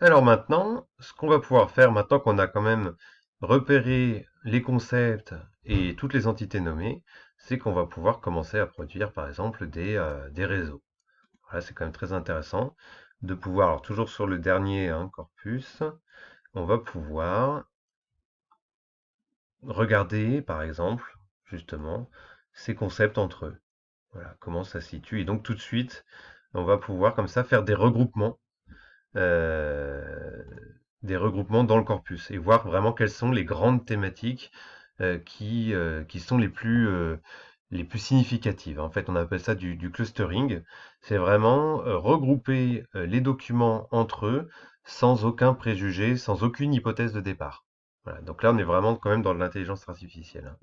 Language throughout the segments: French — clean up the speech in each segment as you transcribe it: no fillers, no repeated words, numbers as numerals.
Alors maintenant, ce qu'on va pouvoir faire, maintenant qu'on a quand même repéré les concepts et toutes les entités nommées, c'est qu'on va pouvoir commencer à produire par exemple des réseaux. Voilà, c'est quand même très intéressant de pouvoir, alors toujours sur le dernier corpus, on va pouvoir regarder par exemple justement ces concepts entre eux. Voilà, comment ça se situe. Et donc tout de suite, on va pouvoir comme ça faire euh, des regroupements dans le corpus et voir vraiment quelles sont les grandes thématiques qui sont les plus significatives. En fait, on appelle ça du clustering. C'est vraiment regrouper les documents entre eux sans aucun préjugé, sans aucune hypothèse de départ. Voilà. Donc là, on est vraiment quand même dans de l'intelligence artificielle, hein.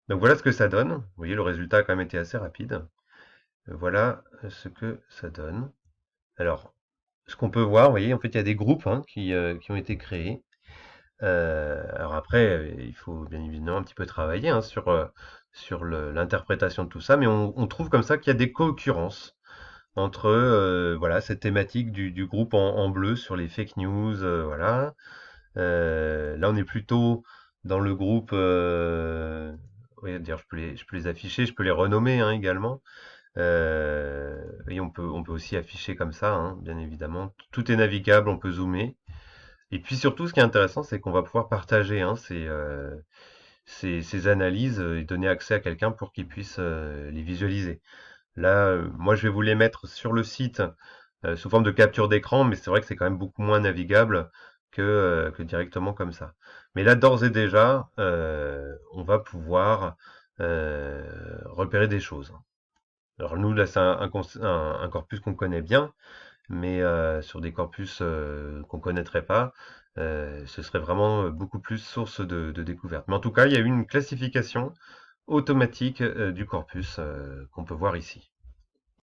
Donc voilà ce que ça donne. Vous voyez, le résultat a quand même été assez rapide. Voilà ce que ça donne. Alors, ce qu'on peut voir, vous voyez, en fait, il y a des groupes qui ont été créés. Alors après, il faut bien évidemment un petit peu travailler sur l'interprétation de tout ça, mais on trouve comme ça qu'il y a des co-occurrences entre voilà, cette thématique du groupe en bleu sur les fake news, voilà. Là, on est plutôt dans le groupe, oui, dire, je peux les afficher, je peux les renommer hein, également. Et on peut aussi afficher comme ça, hein, bien évidemment. Tout est navigable, on peut zoomer. Et puis surtout, ce qui est intéressant, c'est qu'on va pouvoir partager ces analyses et donner accès à quelqu'un pour qu'il puisse les visualiser. Là, moi, je vais vous les mettre sur le site sous forme de capture d'écran, mais c'est vrai que c'est quand même beaucoup moins navigable que directement comme ça. Mais là, d'ores et déjà, on va pouvoir repérer des choses. Alors nous, là, c'est un corpus qu'on connaît bien, mais sur des corpus qu'on connaîtrait pas, ce serait vraiment beaucoup plus source de découverte. Mais en tout cas, il y a eu une classification automatique du corpus qu'on peut voir ici.